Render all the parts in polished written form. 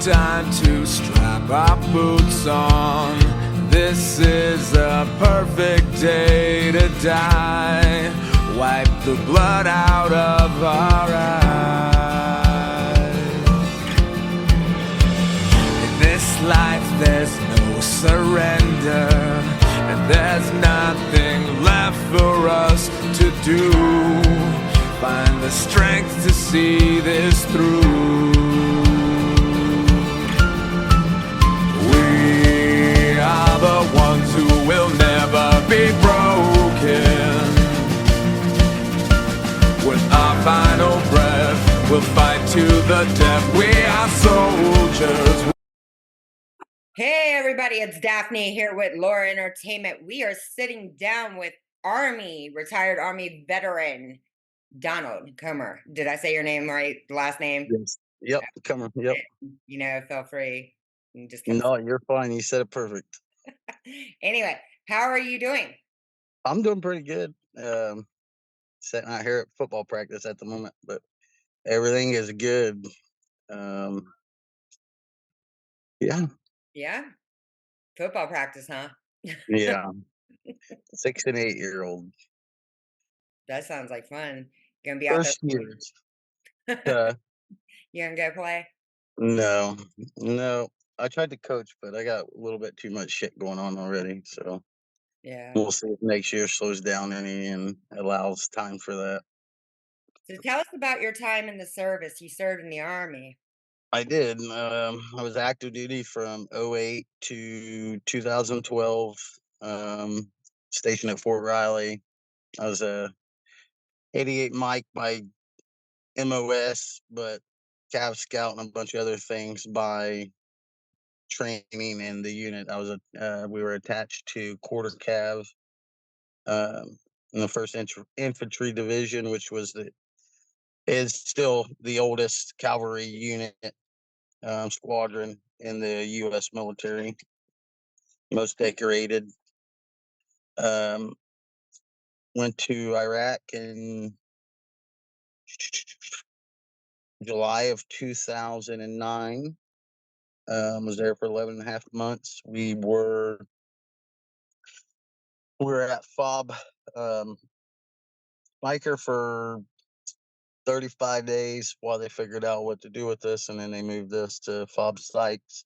time to strap our boots on. This is a perfect day to die. Wipe the blood out of our eyes. In this life there's no surrender, and there's nothing left for us to do. Find the strength to see this through. We are the ones who will never be broken. With our final breath, we'll fight to the death. We are soldiers. Hey everybody, it's Daphne here with Laura Entertainment. We are sitting down with retired Army veteran, Donald Comer. Did I say your name right? Last name? Yes. Yep. Come on. Yep. Feel free. You just No, you're fine. You said it perfect. Anyway, how are you doing? I'm doing pretty good. Sitting out here at football practice at the moment, but everything is good. Yeah. Yeah. Football practice, huh? Yeah. 6 and 8-year-old. That sounds like fun. Gonna be out there. First years. You gonna go play? No, no. I tried to coach, but I got a little bit too much shit going on already. So Yeah. we'll see if next year slows down any and allows time for that. So tell us about your time in the service. You served in the Army. I did. I was active duty from '08 to 2012. Stationed at Fort Riley. I was a 88 Mike by MOS, but Cav Scout and a bunch of other things by training in the unit. We were attached to Quarter Cav in the First Infantry Division, which is still the oldest cavalry unit squadron in the U.S. military, most decorated. Went to Iraq in July of 2009. Was there for 11 and a half months. We were at FOB Biker for 35 days while they figured out what to do with this, and then they moved us to FOB Sykes,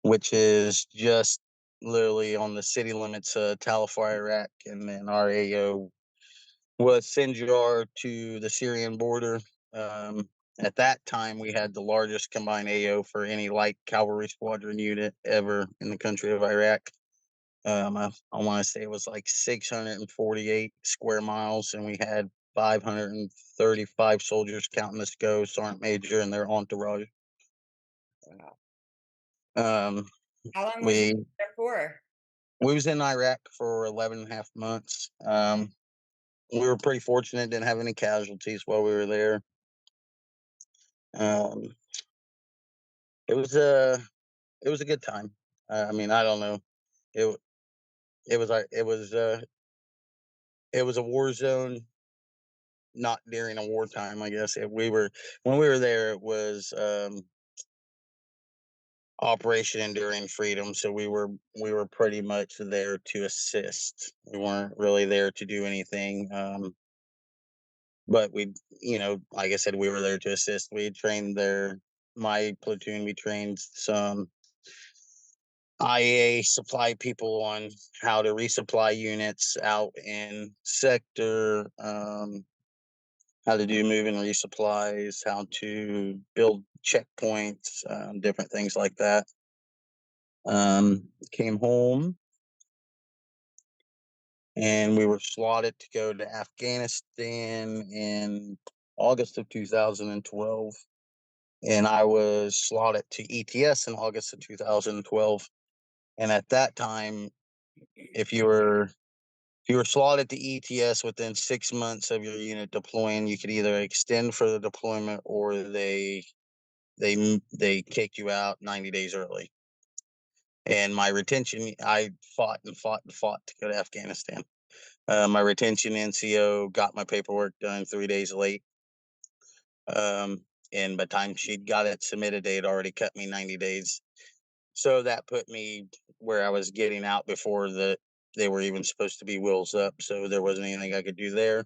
which is just literally on the city limits of Tal Afar, Iraq, and then our AO was Sinjar to the Syrian border. At that time, we had the largest combined AO for any light cavalry squadron unit ever in the country of Iraq. I want to say it was like 648 square miles, and we had 535 soldiers counting the SCO, Sergeant Major, and their entourage. Wow. Um, How long was we you there for? we was in Iraq for 11 and a half months. We were pretty fortunate, didn't have any casualties while we were there. Um, it was a good time. I mean, I don't know. It it was it was a war zone, not during a wartime. I guess when we were there. It was Operation Enduring Freedom, so we were pretty much there to assist. We weren't really there to do anything. But like I said, we were there to assist. We trained there. My platoon, we trained some IA supply people on how to resupply units out in sector, how to do move and resupplies, how to build checkpoints, different things like that. Came home and we were slotted to go to Afghanistan in August of 2012. And I was slotted to ETS in August of 2012. And at that time, if you were slotted to ETS within 6 months of your unit deploying, you could either extend for the deployment or they kick you out 90 days early. And my retention, I fought and fought and fought to go to Afghanistan. My retention NCO got my paperwork done 3 days late. And by the time she'd got it submitted, they had already cut me 90 days. So that put me where I was getting out before they were even supposed to be wheels up. So there wasn't anything I could do there.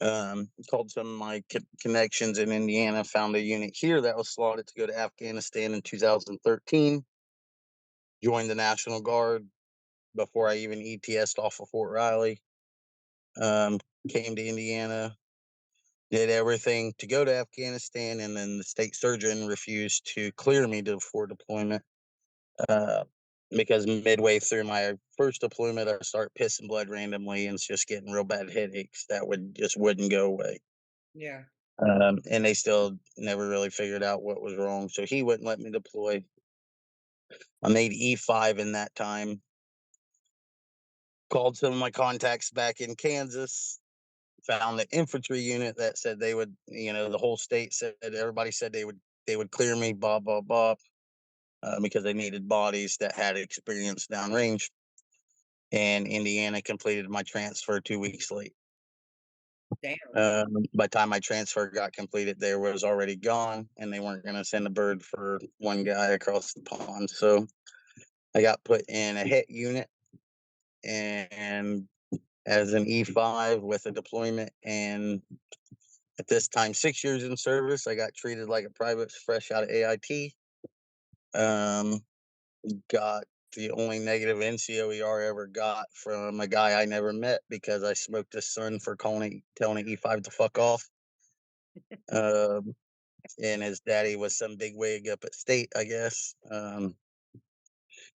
Called some of my connections in Indiana, found a unit here that was slotted to go to Afghanistan in 2013. Joined the National Guard before I even ETS'd off of Fort Riley. Um, Came to Indiana, did everything to go to Afghanistan, and then the state surgeon refused to clear me for deployment. Uh, because midway through my first deployment, I start pissing blood randomly and it's just getting real bad headaches that wouldn't go away. Yeah. And they still never really figured out what was wrong, so he wouldn't let me deploy. I made E5 in that time. Called some of my contacts back in Kansas. Found the infantry unit that said they would, the whole state said, everybody said they would clear me, blah blah blah, because they needed bodies that had experience downrange. And Indiana completed my transfer 2 weeks late. Damn. By the time my transfer got completed, they was already gone, and they weren't going to send a bird for one guy across the pond. So I got put in a hit unit, and as an E5 with a deployment, and at this time 6 years in service, I got treated like a private fresh out of AIT. Um, got the only negative NCOER I ever got from a guy I never met because I smoked his son for telling an E5 to fuck off. Um, and his daddy was some big wig up at state, I guess.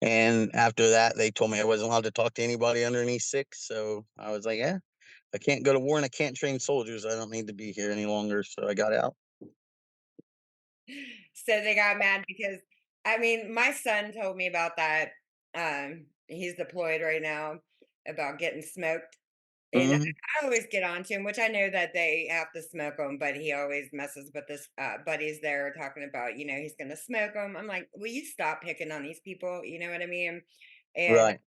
And after that, they told me I wasn't allowed to talk to anybody underneath 6. So I was like, yeah, I can't go to war and I can't train soldiers. I don't need to be here any longer. So I got out. So they got mad because I mean, my son told me about that. He's deployed right now about getting smoked. And Hmm. I always get on to him, which I know that they have to smoke them, but he always messes with his buddies there talking about, he's going to smoke them. I'm like, will you stop picking on these people? You know what I mean? And, Right.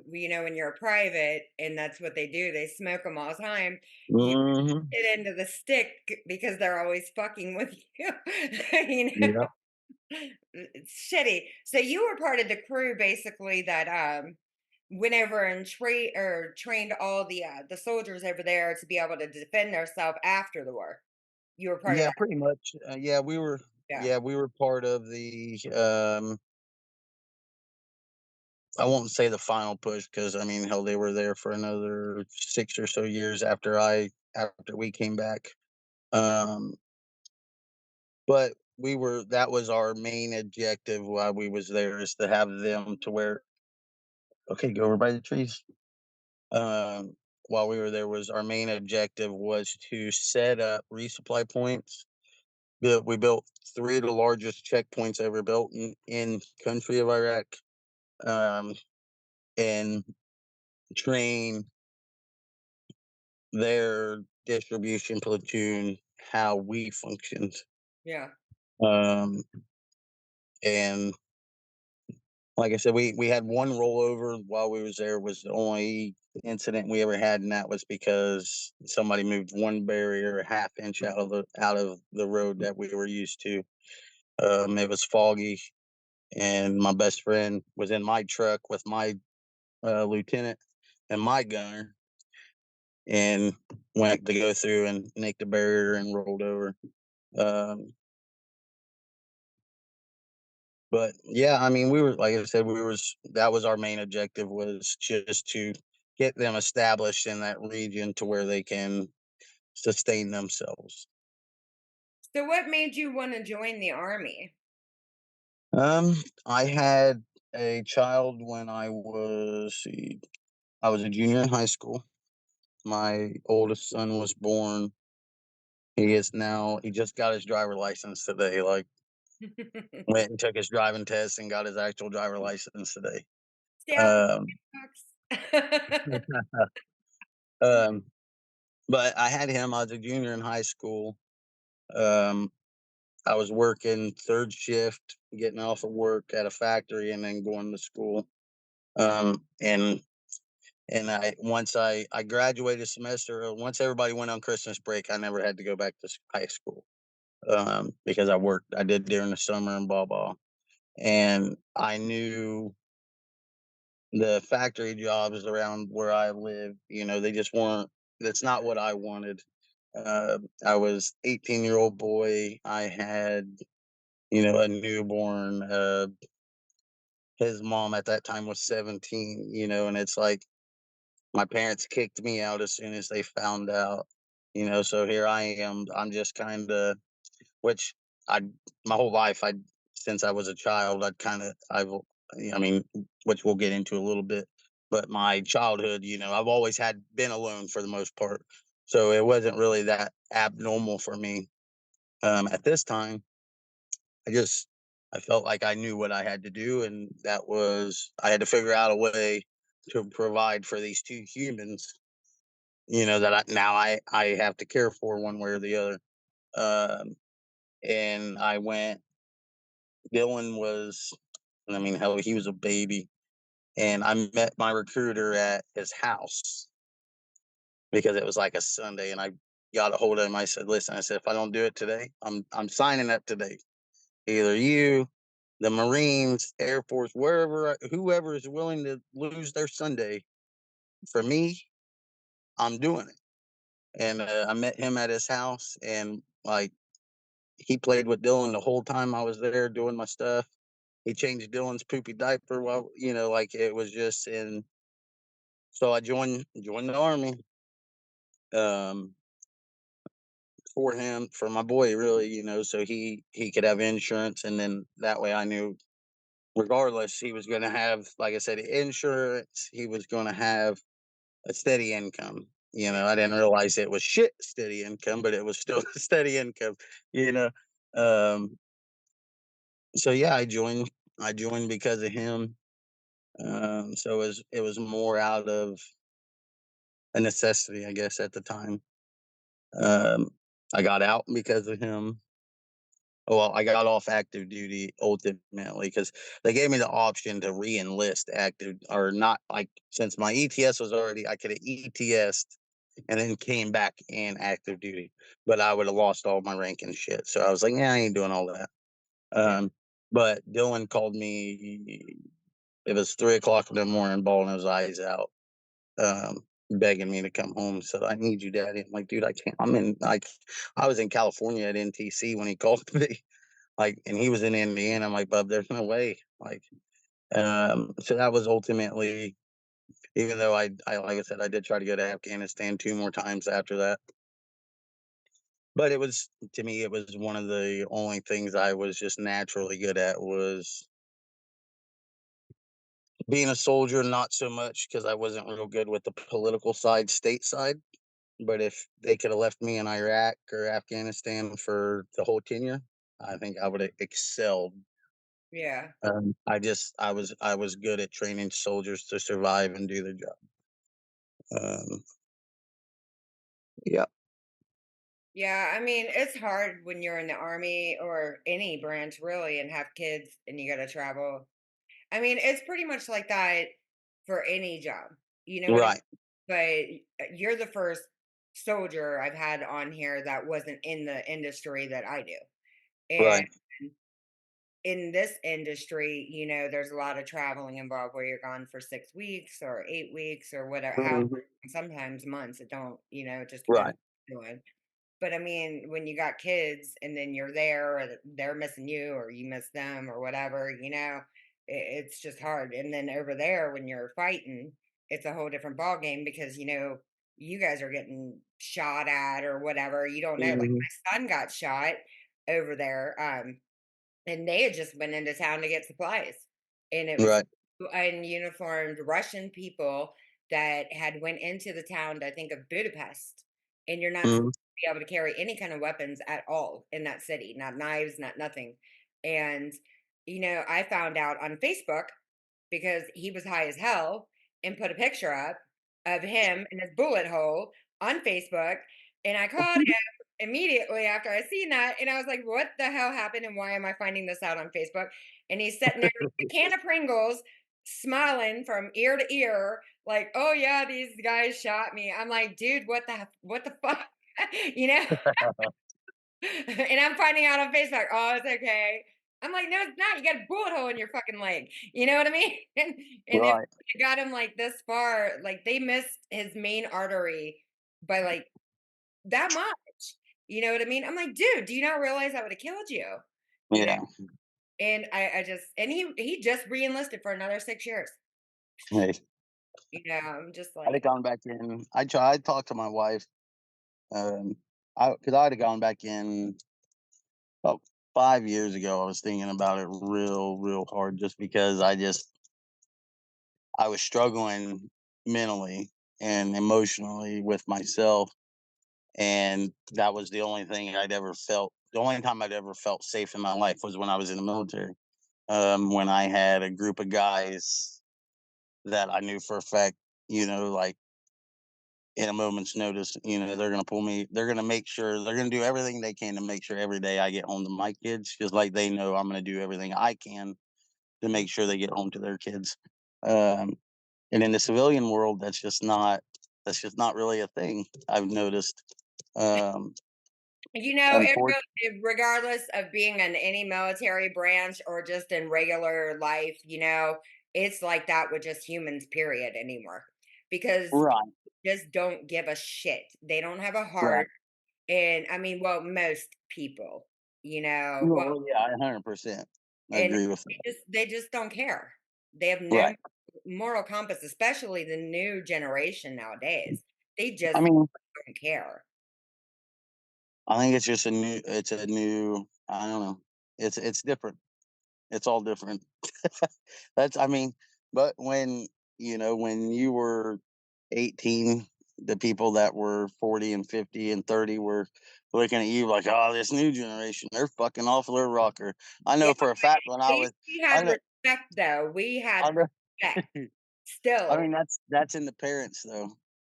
when you're a private and that's what they do, they smoke them all the time. You Hmm. get into the stick because they're always fucking with you. you Yep. It's shitty. So you were part of the crew basically that went over and trained all the soldiers over there to be able to defend themselves after the war. You were part of Yeah, that. pretty much. Yeah, we were. Yeah. Yeah, we were part of the. I won't say the final push because I mean, hell, they were there for another 6 or so years after we came back. Um, but that was our main objective while we was there, is to have them to where, okay, go over by the trees. Um, while we were there, was our main objective was to set up resupply points. We built three of the largest checkpoints ever built in country of Iraq, um, and train their distribution platoon how we functioned. Yeah. Um, and like I said, we had one rollover while we was there. Was the only incident we ever had, and that was because somebody moved one barrier a half inch out of the road that we were used to. It was foggy, and my best friend was in my truck with my lieutenant and my gunner, and went to go through and nick the barrier and rolled over. Um, but yeah, I mean, we were, like I said, that was our main objective, was just to get them established in that region to where they can sustain themselves. So what made you want to join the army? Um, I had a child when I was a junior in high school. My oldest son was born. He just got his driver license today. Like, went and took his driving test and got his actual driver license today. Stay off Um, the um, but I had him. I was a junior in high school. Um, I was working third shift, getting off of work at a factory, and then going to school. And once I graduated semester, once everybody went on Christmas break, I never had to go back to high school. because I did during the summer and blah blah. And I knew the factory jobs around where I live, they just weren't. That's not what I wanted. I was 18-year-old boy. I had a newborn. His mom at that time was 17. And it's like my parents kicked me out as soon as they found out. So here I am. I'm just kind of, which I my whole life, I since I was a child, I mean, which we'll get into a little bit, but my childhood, I've always had been alone for the most part, so it wasn't really that abnormal for me. At this time, I just I felt like I knew what I had to do, and that was I had to figure out a way to provide for these two humans, that I have to care for one way or the other. Um, and I went Dylan was I mean, hell, he was a baby, and I met my recruiter at his house because it was like a Sunday, and I got a hold of him. I said, "Listen," I said, "if I don't do it today, I'm signing up today. Either you, the Marines, Air Force, whoever is willing to lose their Sunday for me, I'm doing it." And I met him at his house, and like he played with Dylan the whole time I was there doing my stuff. He changed Dylan's poopy diaper while like it was just in. So I joined the army, um, for him, for my boy, really, so he could have insurance, and then that way I knew, regardless, he was going to have, like I said, insurance. He was going to have a steady income. I didn't realize it was shit steady income, but it was still a steady income. You know, um, so yeah, I joined because of him. So it was more out of a necessity, I guess, at the time. Um, I got out because of him. Well, I got off active duty ultimately because they gave me the option to re-enlist active or not. Like since my ETS was already, I could have ETS'd and then came back in active duty, but I would have lost all my rank and shit. So I was like, yeah, I ain't doing all that. Yeah. But Dylan called me. It was 3 o'clock in the morning, bawling his eyes out, begging me to come home. Said, "I need you, Daddy." I'm like, "Dude, I can't. I was in California at NTC when he called me." Like, and he was in Indiana. I'm like, "Bub, there's no way." Like, so that was ultimately, even though like I said, I did try to go to Afghanistan 2 more times after that. But it was, to me, it was one of the only things I was just naturally good at was being a soldier. Not so much because I wasn't real good with the political side, stateside. But if they could have left me in Iraq or Afghanistan for the whole tenure, I think I would have excelled. Yeah. I was good at training soldiers to survive and do the job. Um, yeah, Yeah, I mean, it's hard when you're in the army or any branch really and have kids and you got to travel. I mean, it's pretty much like that for any job. You know what I right, mean? But you're the first soldier I've had on here that wasn't in the industry that I do. And right. in this industry, there's a lot of traveling involved where you're gone for 6 weeks or 8 weeks or whatever, how Mhm. sometimes months. It don't, it just depends Right. what you're doing. But I mean, when you got kids and then you're there, or they're missing you, or you miss them, or whatever, it's just hard. And then over there, when you're fighting, it's a whole different ball game because you guys are getting shot at or whatever. You don't know. Like Mhm. my son got shot over there. And they had just went into town to get supplies, and it was Right. ununiformed Russian people that had went into the town, I think, of Budapest, and you're not supposed Mhm. to be able to carry any kind of weapons at all in that city, not knives, not nothing. And I found out on Facebook because he was high as hell and put a picture up of him in his bullet hole on Facebook. And I called him immediately after I seen that. And I was like, what the hell happened? And why am I finding this out on Facebook? And he's sitting there with a can of Pringles, smiling from ear to ear, like, oh yeah, these guys shot me. I'm like, dude, what the fuck? you know? And I'm finding out on Facebook, oh, it's okay. I'm like, no, it's not. You got a bullet hole in your fucking leg. You know what I mean? And if Right. it got him like this far, like they missed his main artery by like that much. You know what I mean? I'm like, dude, do you not realize I would have killed you? You know? Yeah. And I just and he just re-enlisted for another 6 years. Hey, You know, I'm just I'd have like, gone back in. I talked to my wife. Because I'd have gone back in about 5 years ago. I was thinking about it real hard, just because I was struggling mentally and emotionally with myself, and that was the only thing I'd ever felt. The only time I'd ever felt safe in my life was when I was in the military. When I had a group of guys that I knew for a fact, like in a moment's notice, they're gonna pull me. They're gonna make sure they're gonna do everything they can to make sure every day I get home to my kids, just like they know I'm gonna do everything I can to mm. make sure they get home to their kids. Um, and in the civilian world, that's just not really a thing. I've noticed. Um, You know, unfortunately, regardless of being in any military branch or just in regular life, it's like that with just humans, period, anymore. Because right, just don't give a shit. They don't have a right. heart. And I mean, well, most people, well, Well, yeah, I 100% and agree with that. they just don't care. They have no Right. moral compass, especially the new generation nowadays. They I just mean, don't care. I think it's a new. I don't know. It's different. It's all different. I mean, but when you were 18, the people that were 40 and 50 and 30 were looking at you like, oh, this new generation, they're fucking off their rocker. I Yeah, know for a fact when at I was, least we I had know, respect though. We I had know. respect I still, mean, that's in the parents though.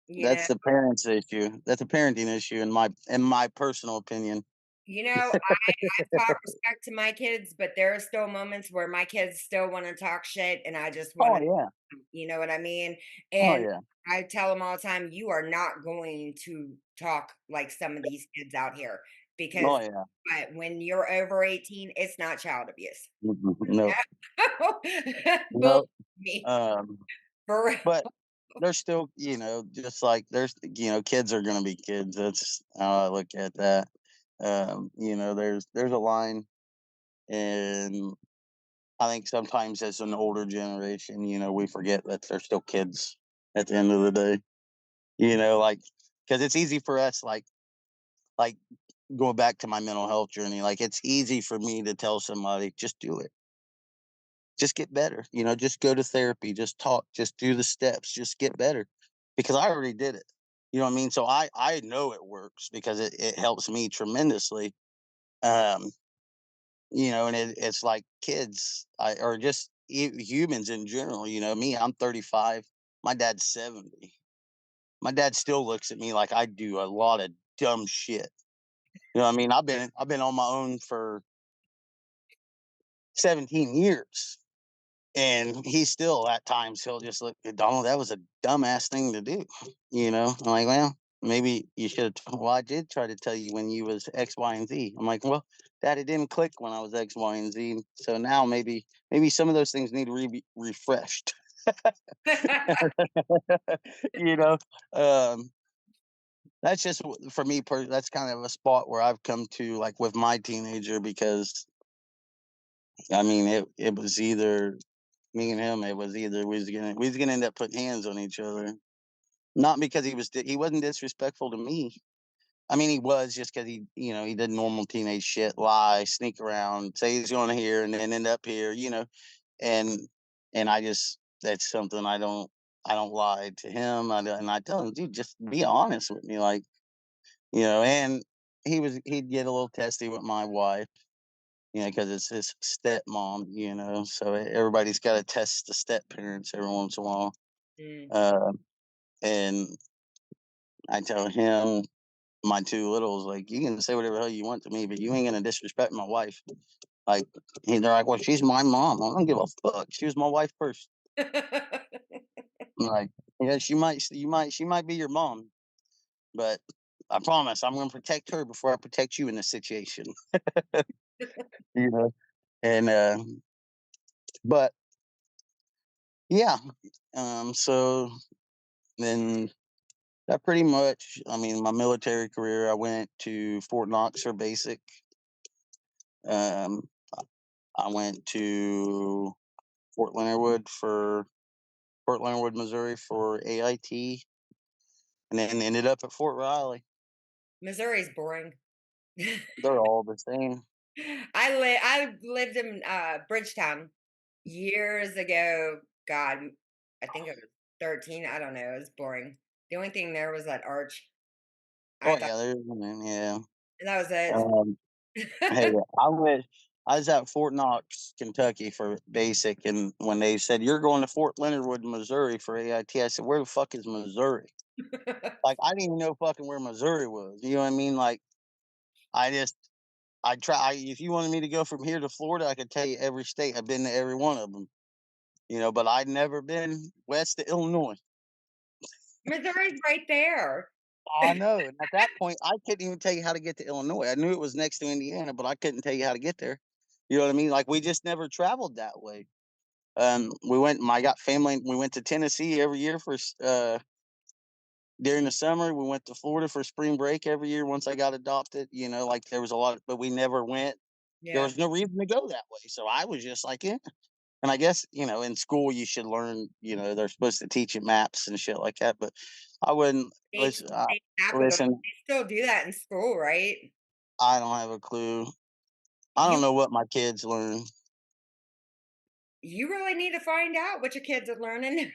you know. That's the parents issue. That's a parenting issue in my personal opinion. I've taught respect to my kids, but there are still moments where my kids still want to talk shit and I just want Oh to, yeah. you know what I mean? Oh And yeah. I tell them all the time, you are not going to talk like some of these kids out here Oh because yeah. when you're over 18, it's not child abuse. No. Believe No. me, Um, for real. but there's still, just like kids are gonna be kids. That's how I look at that. There's a line, and I think sometimes as an older generation, we forget that they're still kids at the end of the day. Like, because it's easy for us, like going back to my mental health journey, like it's easy for me to tell somebody, just do it, just get better, just go to therapy, just talk, just do the steps, just get better, because I already did it. You know what I mean? So I know it works because it helps me tremendously. Um, and it's like kids, or just humans in general. Me, I'm 35. My dad's 70. My dad still looks at me like I do a lot of dumb shit. You know what I mean? I've been on my own for 17 years. And he still, at times, he'll just look at Donald. That was a dumbass thing to do. I'm like, well, maybe you should have. Well, I did try to tell you when you was X, Y, and Z. I'm like, well, Dad, it didn't click when I was X, Y, and Z. So now maybe some of those things need to be refreshed. you know, um, that's just for me. That's kind of a spot where I've come to, like with my teenager, because I mean, it was either me and him. It was either we was gonna end up putting hands on each other. Not because he wasn't disrespectful to me. I mean, he was, just because he did normal teenage shit, lie, sneak around, say he's going here, and then end up here. And I just, that's something I don't lie to him. And I tell him, dude, just be honest with me, like, and he'd get a little testy with my wife, because it's his stepmom, so everybody's got to test the step parents every once in a while. Mm. Uh, and I tell him, my two littles, like, you can say whatever the hell you want to me, but you ain't gonna disrespect my wife. Like, they're like, well, she's my mom. I don't give a fuck. She was my wife first. I'm like, yeah, she might be your mom, but I promise I'm going to protect her before I protect you in this situation. You know, and but yeah, so then that pretty much. I mean, my military career. I went to Fort Knox for basic. Um, I went to Fort Leonard Wood for Fort Leonard Wood, Missouri for AIT, and then ended up at Fort Riley. Missouri's boring. They're all the same. I lived in Bridgetown years ago. God, I think it was 13. I don't know. It was boring. The only thing there was that arch. I Oh thought yeah, there's one. Yeah. and that was it. Um, hey, I was at Fort Knox, Kentucky for basic, and when they said you're going to Fort Leonard Wood, Missouri for AIT, I said, "Where the fuck is Missouri?" Like I didn't even know fucking where Missouri was. You know what I mean? Like I just I try. If you wanted me to go from here to Florida, I could tell you every state. I've been to every one of them. You know, but I'd never been west of Illinois. Missouri's right there. I know. And at that point, I couldn't even tell you how to get to Illinois. I knew it was next to Indiana, but I couldn't tell you how to get there. You know what I mean? Like we just never traveled that way. We went. I got family. We went to Tennessee every year for during the summer. We went to Florida for spring break every year. Once I got adopted, you know, like there was a lot, but we never went. There Yeah. was no reason to go that way, so I was just like, yeah. And I guess in school you should learn. They're supposed to teach you maps and shit like that, but I wouldn't State, listen. state capital. Listen, They still do that in school, right? I don't have a clue. I don't You know what my kids learn. you really need to find out what your kids are learning.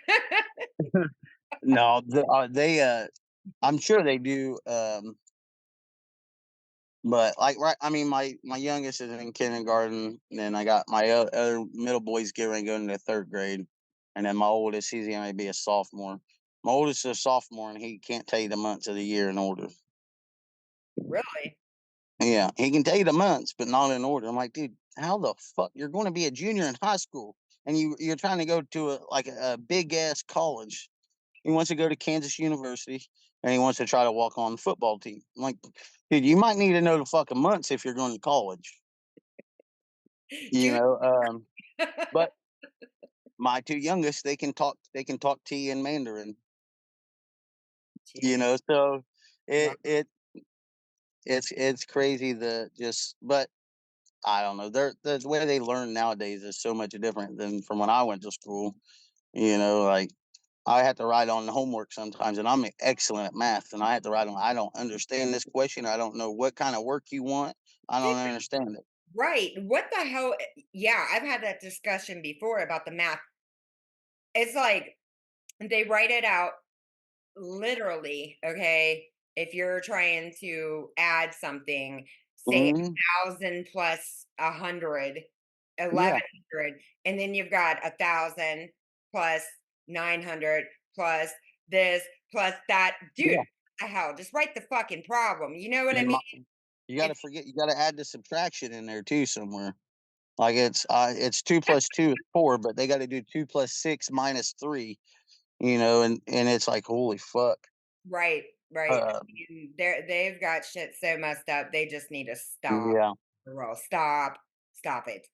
No, they. I'm sure they do. But like, right? I mean, my youngest is in kindergarten, and then I got my other middle boy's getting ready to go into third grade, and then my oldest, he's going to be a sophomore. My oldest is a sophomore, and he can't tell you the months of the year in order. Really? Yeah, he can tell you the months, but not in order. I'm like, dude, how the fuck you're going to be a junior in high school, and you're trying to go to a big ass college. He wants to go to Kansas University, and he wants to try to walk on the football team. I'm like, dude, you might need to know the fucking months if you're going to college. You Junior. know, but my two youngest, they can talk T in Mandarin. Junior. So Wow. it's crazy but I don't know. The way they learn nowadays is so much different than from when I went to school. Like I have to write on the homework sometimes, and I'm excellent at math, and I have to write on. I don't understand this question. I don't know what kind of work you want. I don't understand it. Right. What the hell? Yeah, I've had that discussion before about the math. It's like they write it out literally, okay? If you're trying to add something, say Hmm. 1,000 plus 100, Yeah, 1,100, and then you've got 1,000 plus 900 plus this plus that. Dude, yeah. what the hell? Just write the fucking problem. You know what I And mean? you got to It's forget. You got to add the subtraction in there too somewhere. Like it's 2 plus 2 is 4, but they got to do 2 plus 6 minus 3. And it's like holy fuck. right, right. Uh, They've got shit so messed up. They just need to stop. yeah. Well, stop it.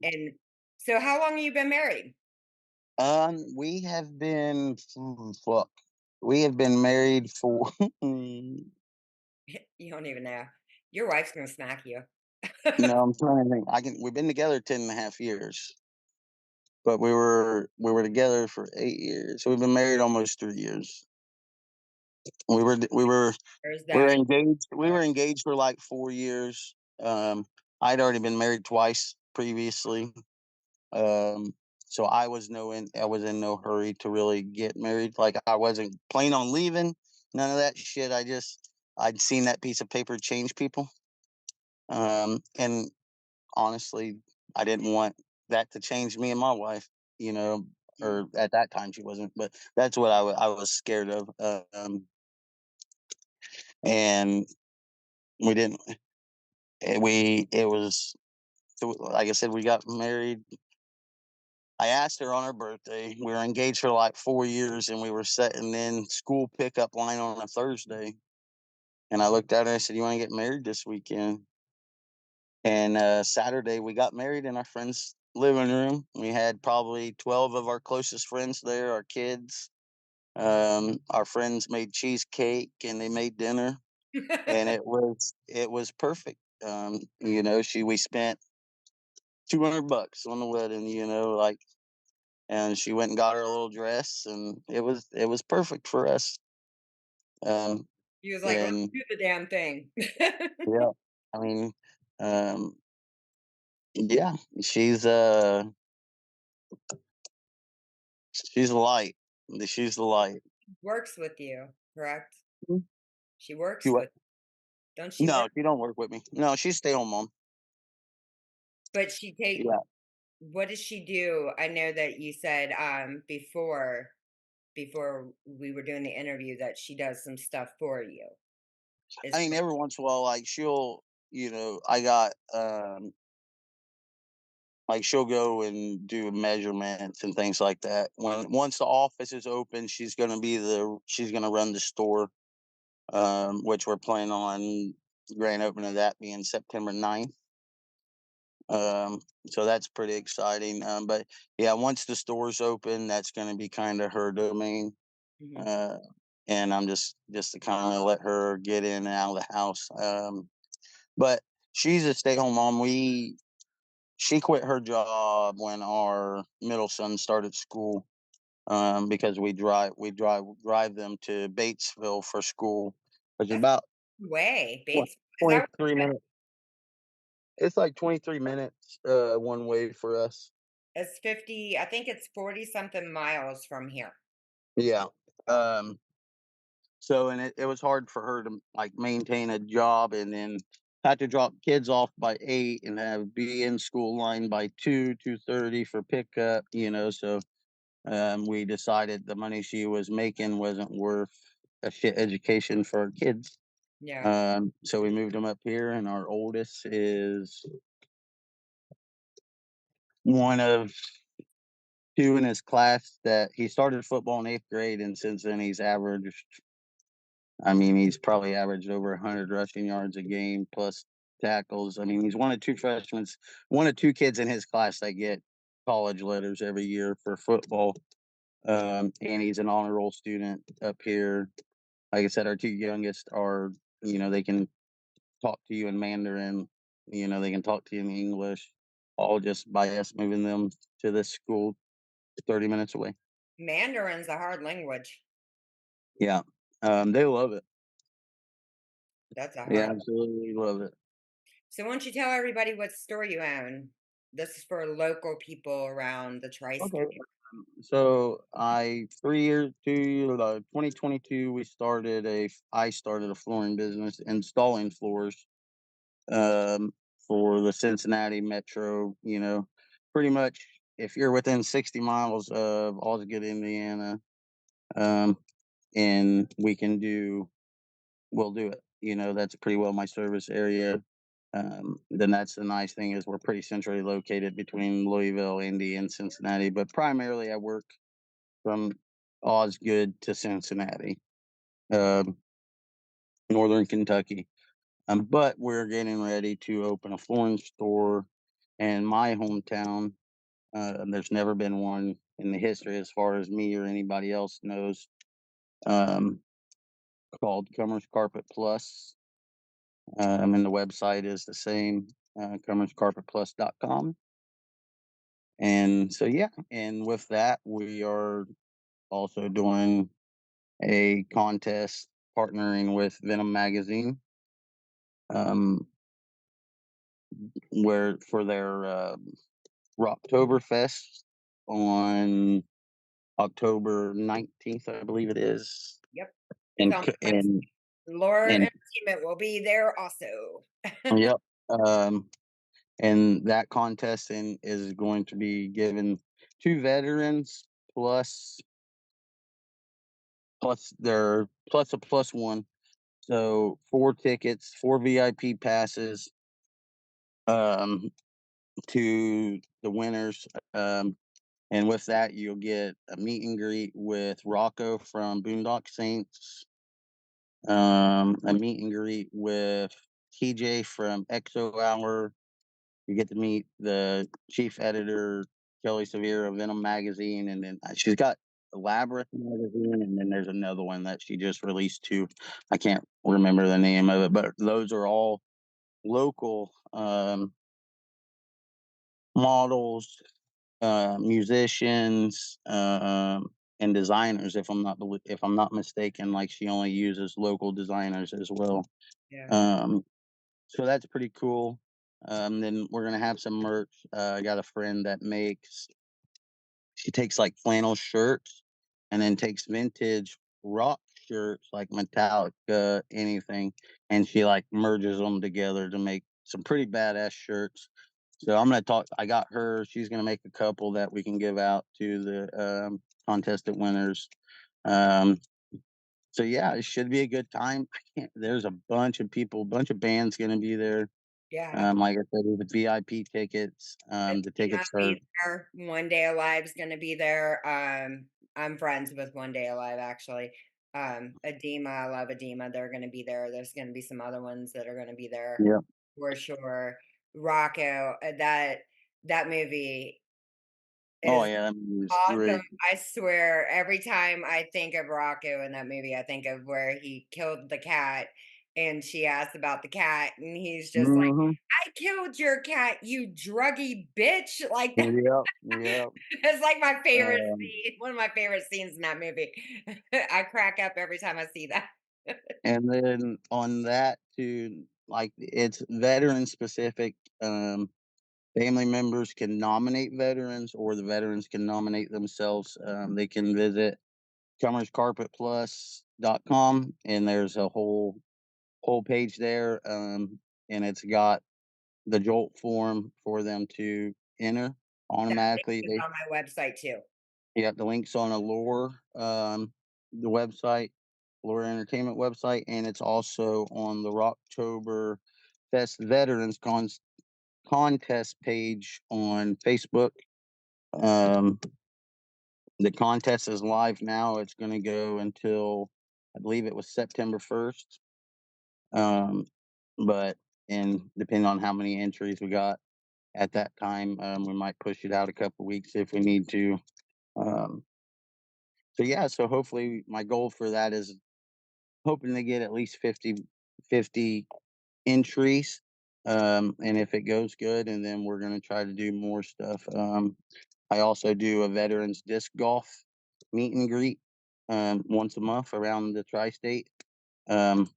And so, how long have you been married? We have been fuck. We have been married for You don't even know. Your wife's gonna smack you. no, I'm trying to think. We've been together 10.5 years, but we were together for 8 years. So we've been married almost 3 years. We were we were There's we were that. engaged. We were engaged for like 4 years. I'd already been married twice previously. Um, so I was in no hurry to really get married. Like I wasn't planning on leaving. None of that shit. I'd seen that piece of paper change people. And honestly, I didn't want that to change me and my wife. You know, Mm. or at that time she wasn't, but that's what I was scared of. And we didn't. It was so like I said, we got married. I asked her on her birthday. We were engaged for like 4 years, and we were setting in school pickup line on a Thursday. And I looked at her and I said, "You want to get married this weekend?" And Saturday we got married in our friend's living room. We had probably 12 of our closest friends there, our kids. Our friends made cheesecake and they made dinner, and it was perfect. She we spent $200 on the wedding. Like, and she went and got her little dress, and it was perfect for us. Um, He was like, "Let's and do the damn thing." yeah, I mean, um, yeah, she's a light. She's the light. Works with you, correct? Mhm. She works You with don't she No, work? she don't work with me. No, she's stay home mom. But she take Yeah. what does she do? I know that you said, before we were doing the interview that she does some stuff for you. I Is mean, every once in a while, like I got like she'll go and do measurements and things like that. Once the office is open, she's gonna run the store, which we're planning on grand opening of that being September 9th. So that's pretty exciting. But yeah, once the store's open, that's gonna be kind of her domain. Mhm. Uh, and I'm just to kind of let her get in and out of the house. But she's a stay-home mom. She quit her job when our middle son started school, because we drive them to Batesville for school, which is That's about way, what Bates, because I 23 minutes. It's like 23 minutes one way for us. it's 50, I think it's 40 something miles from here. Yeah. Um, So, and it was hard for her to like maintain a job and then had to drop kids off by 8 and have be in school line by 2:30 for pickup. So we decided the money she was making wasn't worth a shit education for our kids. Yeah. So we moved them up here, and our oldest is one of two in his class that he started football in 8th grade, and since then he's probably averaged over 100 rushing yards a game plus tackles. I mean, he's one of two kids in his class that get college letters every year for football. And he's an honor roll student up here. Like I said, our two youngest they can talk to you in Mandarin. They can talk to you in English, all just by us moving them to this school 30 minutes away. Mandarin's a hard language. Yeah. They love it. That's a They hard. absolutely love it. So why don't you tell everybody what store you own? This is for local people around the Okay. tri-state. So 2022, I started a flooring business installing floors, um, for the Cincinnati metro. Pretty much if you're within 60 miles of Osgood, Indiana, um, and we'll do it. That's pretty well my service area. Then that's the nice thing is we're pretty centrally located between Louisville, Indy, and Cincinnati. But primarily, I work from Osgood to Cincinnati, um, Northern Kentucky. But we're getting ready to open a flooring store in my hometown. There's never been one in the history, as far as me or anybody else knows, um, called Commerce Carpet Plus. And the website is the same, commercecarpetplus.com. And so, yeah, and with that, we are also doing a contest partnering with Venom Magazine, um, where for their Rocktoberfest on October 19th, I believe it is. Yep. It's And on c- my website. and Laura and Entertainment will be there also. yep. Um, and that contest is going to be given to veterans plus plus a plus one. So 4 tickets, 4 VIP passes, um, to the winners. And with that, you'll get a meet and greet with Rocco from Boondock Saints. a meet and greet with TJ from XO Hour. You get to meet the chief editor, Kelly Severe of Venom Magazine, and then she's got Labyrinth Magazine, and then there's another one that she just released too. I can't remember the name of it, but those are all local models, musicians, and designers. If I'm not mistaken, like she only uses local designers as well. Yeah. Um, so that's pretty cool. Then we're gonna have some merch. I got a friend that makes she takes like flannel shirts and then takes vintage rock shirts like Metallica, anything, and she like merges them together to make some pretty badass shirts. So I'm gonna talk. I got her. She's gonna make a couple that we can give out to the contestant winners. Um, so yeah, it should be a good time. There's a bunch of people, bunch of bands gonna be there. Yeah. Like I said, the VIP tickets. The Adina tickets are be there. One Day Alive's gonna be there. I'm friends with One Day Alive actually. Adema, I love Adema. They're gonna be there. There's gonna be some other ones that are gonna be there yeah. for sure. Rocco, that movie Oh is yeah, that movie's awesome. great. I swear, every time I think of Rocco in that movie, I think of where he killed the cat and she asked about the cat, and he's just like, Mhm. I killed your cat, you druggy bitch. Like that. Yep, yep. It's like my favorite Um, scene, one of my favorite scenes in that movie. I crack up every time I see that. and then on that too, like it's veteran specific. Family members can nominate veterans, or the veterans can nominate themselves. They can visit comerscarpetplus.com, and there's a whole page there, and it's got the Jolt form for them to enter That link automatically. is on my website too. Yeah, the link's on Allure, the website, Allure Entertainment website, and it's also on the Rocktober Fest Veterans Contest page on Facebook. Um, the contest is live now. It's going to go until I believe it was September 1st. Um, but and depending on how many entries we got at that time, we might push it out a couple weeks if we need to. Um, so yeah, so hopefully my goal for that is hoping to get at least 50 entries. And if it goes good, and then we're going to try to do more stuff. I also do a veterans disc golf meet and greet once a month around the tri-state. Um,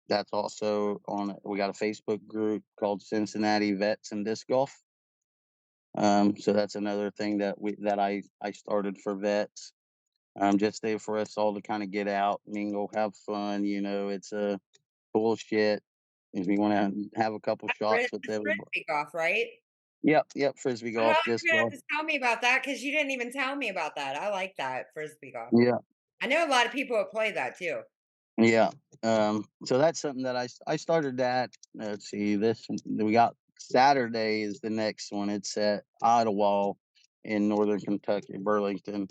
that's also on. We got a Facebook group called Cincinnati Vets and Disc Golf. So that's another thing that I started for vets. Just there for us all to kind of get out, mingle, have fun. It's a bullshit. If you want to have a couple shots with It's everybody. Frisbee golf, right? Yep, yep. Frisbee Oh, golf, disc you have golf. to tell me about that because you didn't even tell me about that. I like that Frisbee golf. Yeah, I know a lot of people that play that too. yeah. So that's something that I started that. Let's see. This we got Saturday is the next one. It's at Ottawa in northern Kentucky, Burlington.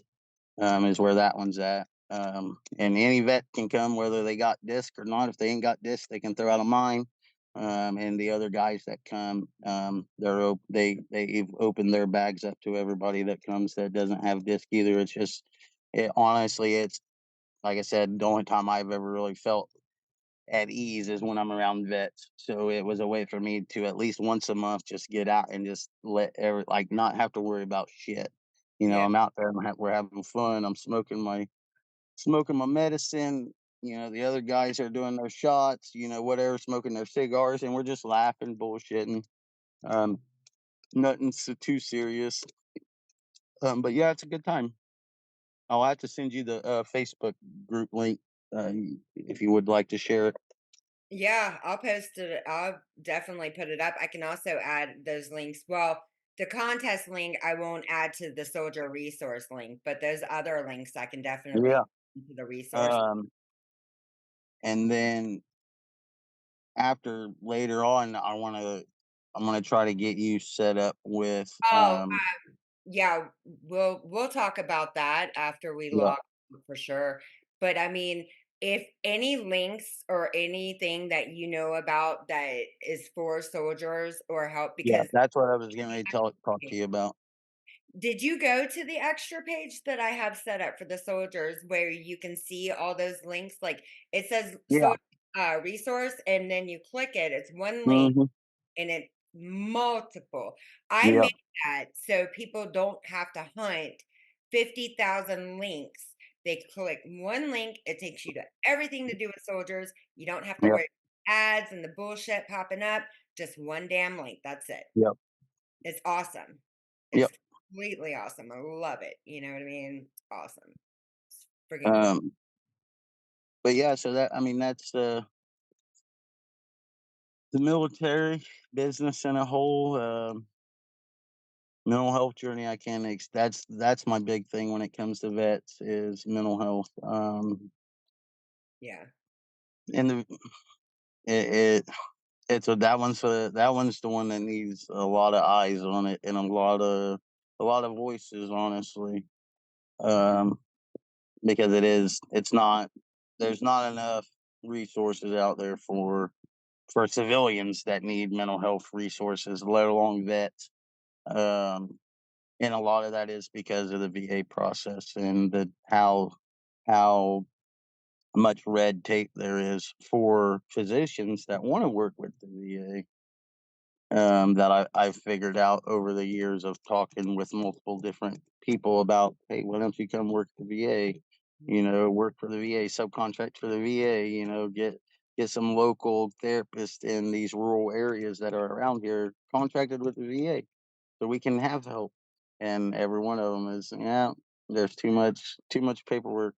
Is where that one's at. And any vet can come, whether they got disc or not. If they ain't got disc, they can throw out a mine. And the other guys that come, they've opened their bags up to everybody that comes that doesn't have disc either. It's just, honestly, it's like I said, the only time I've ever really felt at ease is when I'm around vets. So it was a way for me to at least once a month just get out and just like not have to worry about shit. Yeah. I'm out there and we're having fun. I'm smoking my medicine. The other guys are doing their shots, whatever, smoking their cigars, and we're just laughing, bullshitting. Um, Nothing too serious. But yeah, it's a good time. I'll have to send you the Facebook group link if you would like to share it. Yeah, I'll post it. I'll definitely put it up. I can also add those links. Well, the contest link I won't add to the soldier resource link, but those other links I can definitely Yeah. add to the resource. Um, and then after later on, I'm gonna try to get you set up with Oh, yeah, we'll talk about that after we yeah, log for sure. But I mean, if any links or anything that you know about that is for soldiers or help, Yeah, because that's what I was getting ready to talk to you about. did you go to the extra page that I have set up for the soldiers where you can see all those links? Like it says Yeah. resource, and then you click it, it's one link Mhm. and it's multiple. I made Yep. that so people don't have to hunt 50,000 links. They click one link, it takes you to everything to do with soldiers. You don't have to Yep. worry about ads and the bullshit popping up. Just one damn link. That's it. Yep. It's awesome. It's Yep. completely awesome. I love it. You know what I mean? It's awesome. It's freaking cool. Um, but yeah, so that I mean that's the military business in a whole. Mental health journey. I can't. That's my big thing when it comes to vets is mental health. Yeah. And it it's that one's the one that needs a lot of eyes on it and a lot of voices, honestly. Um, because it's not there's not enough resources out there for civilians that need mental health resources, let alone vets. Um, and a lot of that is because of the VA process and how much red tape there is for physicians that want to work with the VA. That I've figured out over the years of talking with multiple different people about, hey, why don't you come work for the VA? You Mhm. know, work for the VA, subcontract for the VA. You know, get some local therapists in these rural areas that are around here contracted with the VA, so we can have help. And every one of them is, yeah, there's too much paperwork,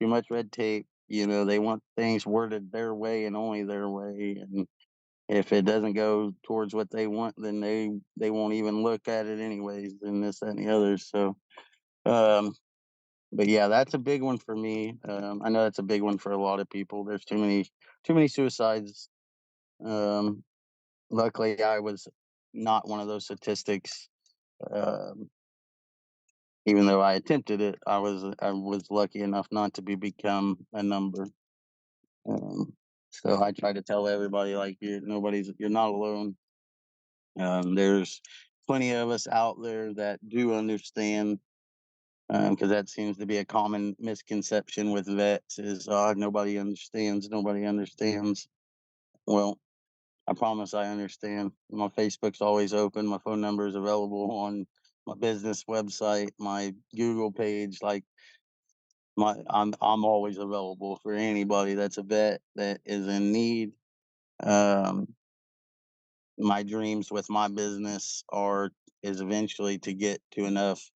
too much red tape. You know, they want things worded their way and only their way, and if it doesn't go towards what they want, then they won't even look at it anyways, and this, that, and the other. So, um, but yeah, that's a big one for me. I know that's a big one for a lot of people. There's too many suicides. Um, luckily, I was not one of those statistics. Um, even though I attempted it, I was lucky enough not to become a number. Um, so I try to tell everybody like you're not alone. There's plenty of us out there that do understand, because that seems to be a common misconception with vets is, nobody understands, nobody understands. Well, I promise I understand. My Facebook's always open. My phone number is available on my business website, my Google page. Like I'm always available for anybody that's a vet that is in need. Um, my dreams with my business are is eventually to get to enough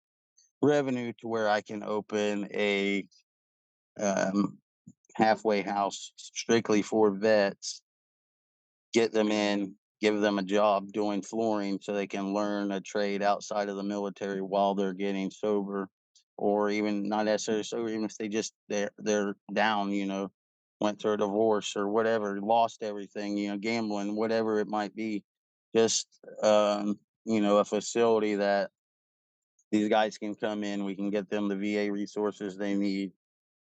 revenue to where I can open a um, halfway house strictly for vets, get them in, give them a job doing flooring so they can learn a trade outside of the military while they're getting sober, or even not necessarily sober, even if they're down, you know, went through a divorce or whatever, lost everything, you know, gambling, whatever it might be. Just you know, a facility that these guys can come in, we can get them the VA resources they need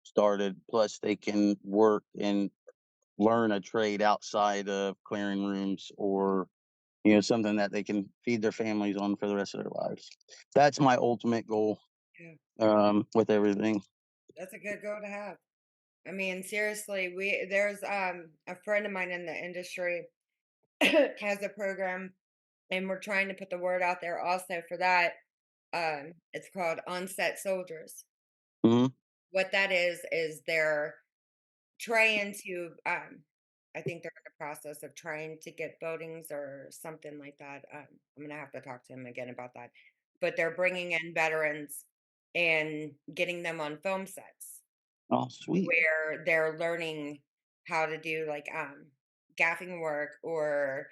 started, plus they can work and learn a trade outside of clearing rooms or, you know, something that they can feed their families on for the rest of their lives. That's my ultimate goal, Yeah. with everything. That's a good goal to have. I mean, seriously, there's a friend of mine in the industry has a program, and we're trying to put the word out there also for that. It's called Onset Soldiers. Mhm. What that is they're trying to I think they're in the process of trying to get buildings or something like that. I'm gonna have to talk to him again about that. But they're bringing in veterans and getting them on film sets Oh, sweet. where they're learning how to do like gaffing work or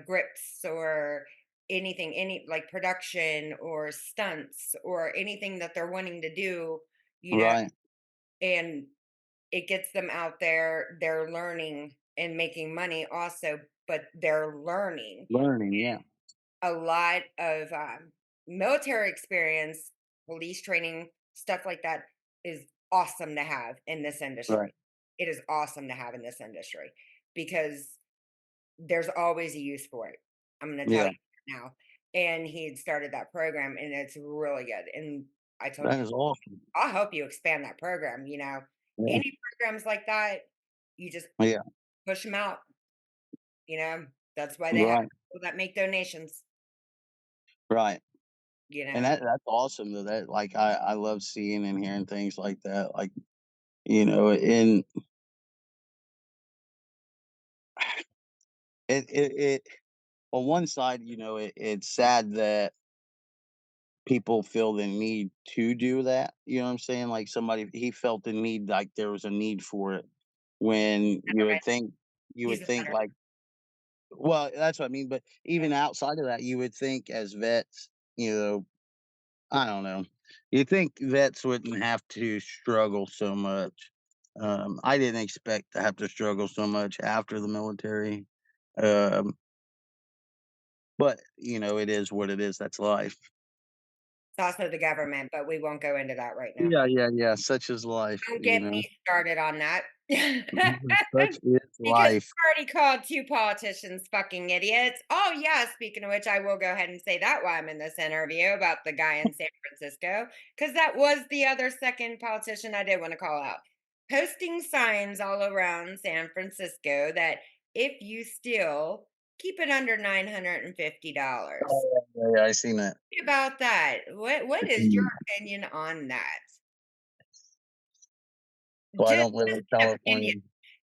grips or anything, any like production or stunts or anything that they're wanting to do, you know Right. and it gets them out there, they're learning and making money also, but they're learning. Learning, yeah. A lot of military experience, police training, stuff like that is awesome to have in this Right. industry. it is awesome to have in this industry because there's always a use for it. I'm going to tell Yeah, you now. And he had started that program and it's really good. And I told that him, is awesome. I'll help you expand that program. Yeah, Any programs like that, you just yeah, push them out. You know, that's why they have right, people that make donations, right. you And know. that's awesome though. That like I love seeing and hearing things like that. Like and it on one side, it's sad that people feel the need to do that. You know what I'm saying? Like he felt the need, like there was a need for it. When you He's would a think veteran. like, well, that's what I mean. But even outside of that, you would think as vets, I don't know. You think vets wouldn't have to struggle so much. I didn't expect to have to struggle so much after the military. Um, but it is what it is. That's life. It's also the government, but we won't go into that right now. Yeah, yeah, yeah. Such is life. Don't get me started on that. Such is Because life. I already called 2 politicians fucking idiots. Oh, yeah, speaking of which, I will go ahead and say that while I'm in this interview about the guy in San Francisco, because that was the other second politician I did want to call out. Posting signs all around San Francisco that if you steal, keep it under $950. Oh, yeah, yeah, yeah, I seen that. About that, what is your Mm. opinion on that? Well, I Just don't live in an opinion. California.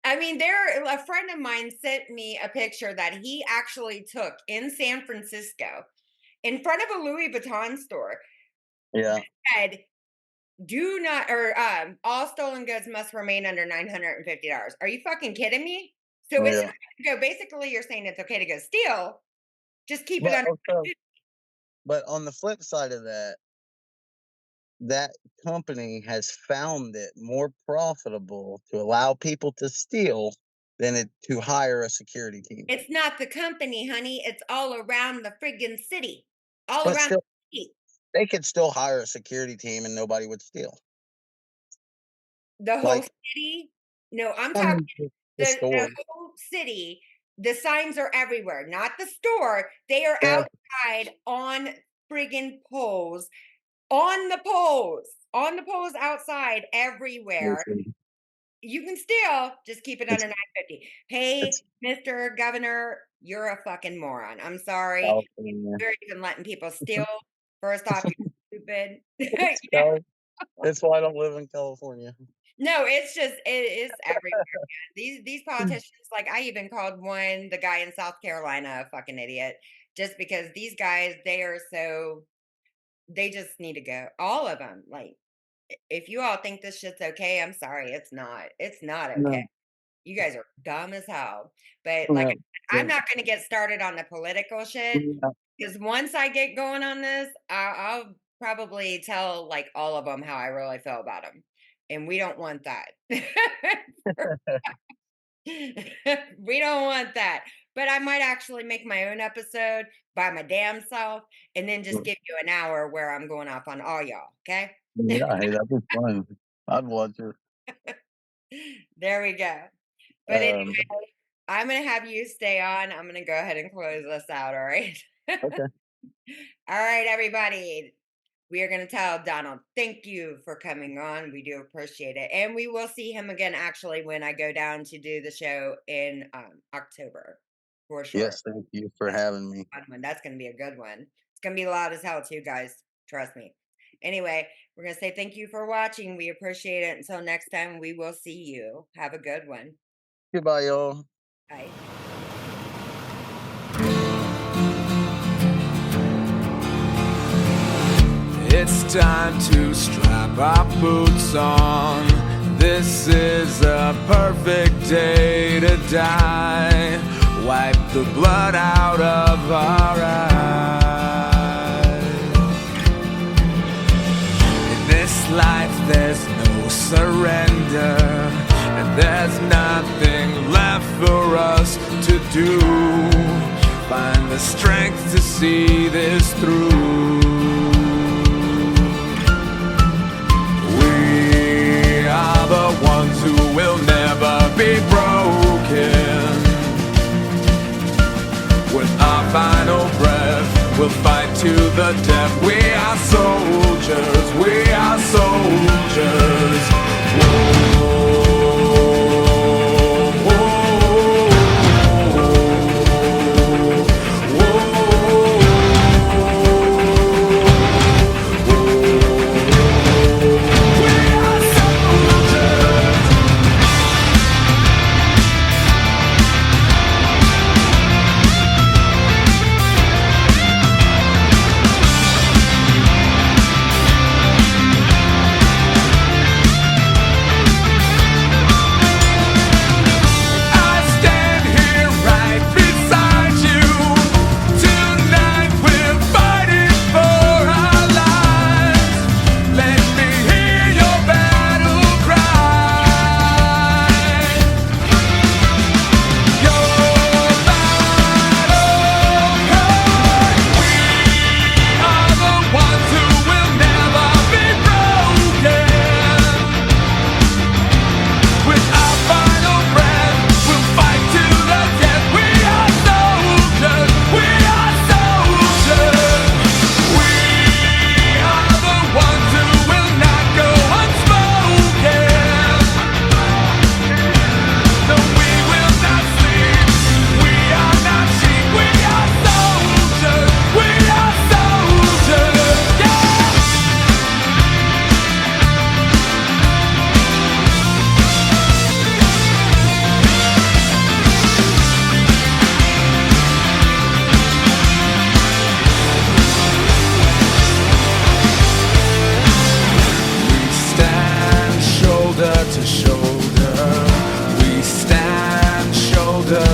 I mean, a friend of mine sent me a picture that he actually took in San Francisco in front of a Louis Vuitton store. Yeah, Said, "Do not, or all stolen goods must remain under $950." Are you fucking kidding me? So it's yeah. okay to go. Basically, you're saying it's okay to go steal. Just keep it But under. also, but on the flip side of that, that company has found it more profitable to allow people to steal than to hire a security team. It's not the company, honey. It's all around the friggin' city. All But around still, the city. they could still hire a security team and nobody would steal. The whole Like, city? No, I'm I talking mean, the the store. whole city. The signs are everywhere, not the store. They are Yeah, outside on friggin' poles, on the poles outside everywhere. seriously. You can still just keep it It's under 950. Hey, it's Mr. Governor, you're a fucking moron. I'm sorry. California. You're even letting people steal. First off, you're stupid. It's Cali That's why I don't live in California. No, it's just it is everywhere. These politicians, like I even called the guy in South Carolina, a fucking idiot, just because these guys, they just need to go. All of them. Like, if you all think this shit's okay, I'm sorry, it's not. It's not okay. No, You guys are dumb as hell. But like, no, I'm not going to get started on the political shit yeah. because once I get going on this, I'll probably tell like all of them how I really feel about them, and we don't want that. We don't want that. But I might actually make my own episode by my damn self and then just give you an hour where I'm going off on all y'all. Okay. Yeah, hey, that'd be fun. I'd watch it. There we go. But anyway, Um, I'm going to have you stay on. I'm going to go ahead and close this out. All right. okay. All right, everybody. We are going to tell Donald, thank you for coming on. We do appreciate it. And we will see him again, actually, when I go down to do the show in October, for sure. Yes, thank you for That's having me. a fun one. That's going to be a good one. It's going to be loud as hell, too, guys. Trust me. Anyway, we're going to say thank you for watching. We appreciate it. Until next time, we will see you. Have a good one. Goodbye, y'all. Bye. It's time to strap our boots on. This is a perfect day to die. Wipe the blood out of our eyes. In this life there's no surrender, and there's nothing left for us to do. Find the strength to see this through. We are the ones who will never we'll fight to the death. We are soldiers, we are soldiers. Whoa.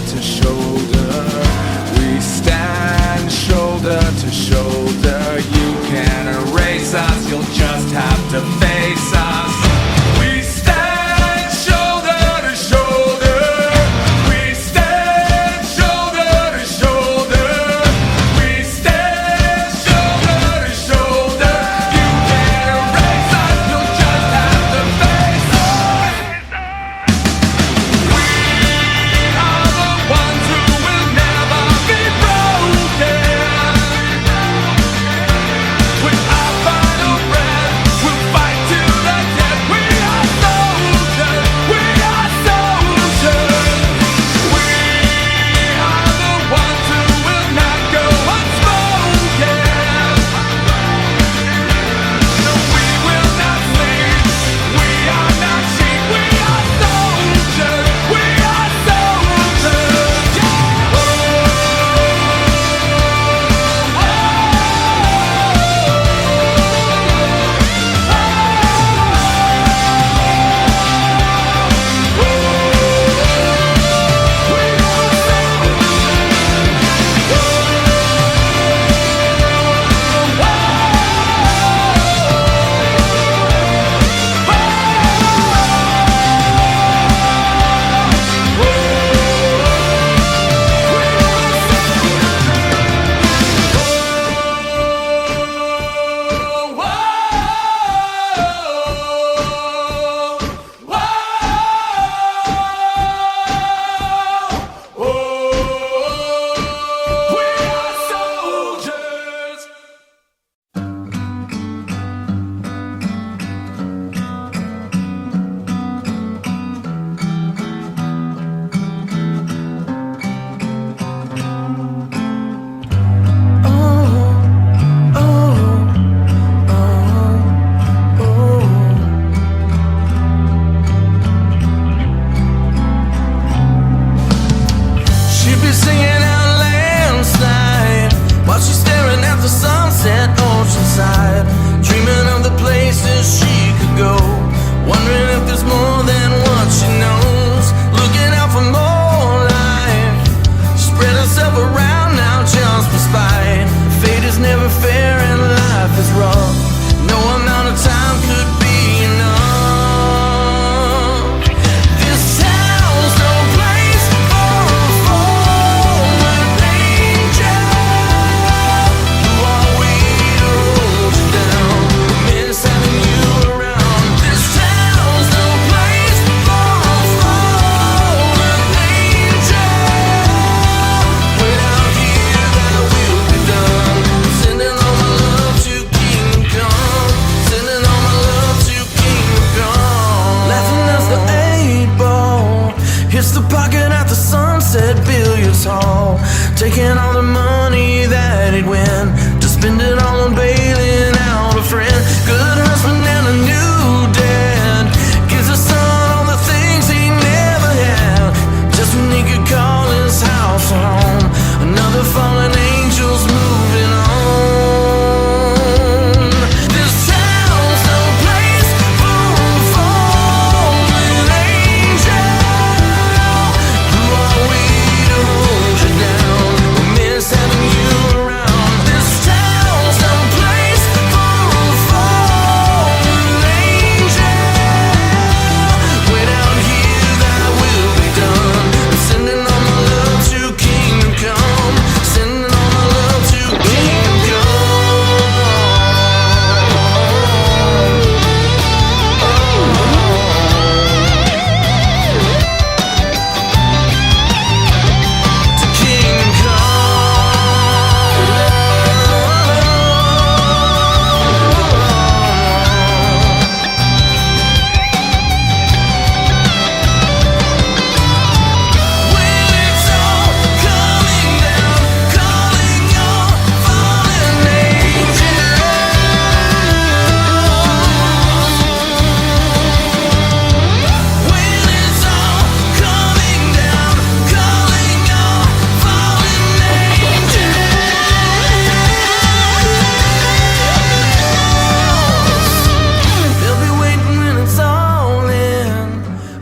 To shoulder, we stand shoulder to shoulder. You can't erase us, you'll just have to face us. We stand shoulder to shoulder. We stand shoulder to shoulder. We stand shoulder to shoulder. You can't erase us, you'll just have to face us. Ones who will never be broken. With our final breath, we'll fight to the death. We are soldiers. We are soldiers. We are the ones who will not go unspoken. No, we will not sleep. We are not sheep. We are soldiers. We are soldiers. She'd be singing out landslide while she's staring at the sunset oceanside, dreaming of the places she could go, wondering if there's more than what she knows, looking out for more life. Spread herself around now just for spite. Fate is never fair and life is rough. No amount of time could be enough. This town's no place for a forward angel who are we to hold you down. Miss having you around. This town's no said billiards hall, taking all the money that he'd win to spend it all on bailing out a friend. Good husband and a new dad, gives a son all the things he never had, just when he could call his house a home. Another fallen angel's moving on. This town's no place for a fallen angel. Who are we to hold you down? We miss having you around. This town's no place for a fallen angel. Way down here, thy will be done. I'm sending all my love to Kingdom Come. Sending all my love to Kingdom Come. To Kingdom When it's all coming down, calling your fallen angels. When it's all coming down, calling your fallen angels. They'll be waiting when it's all in.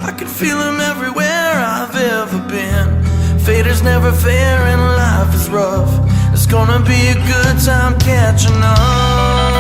I can feel them everywhere I've ever been. Fate is never fair and life is rough. It's gonna be a good time catching up.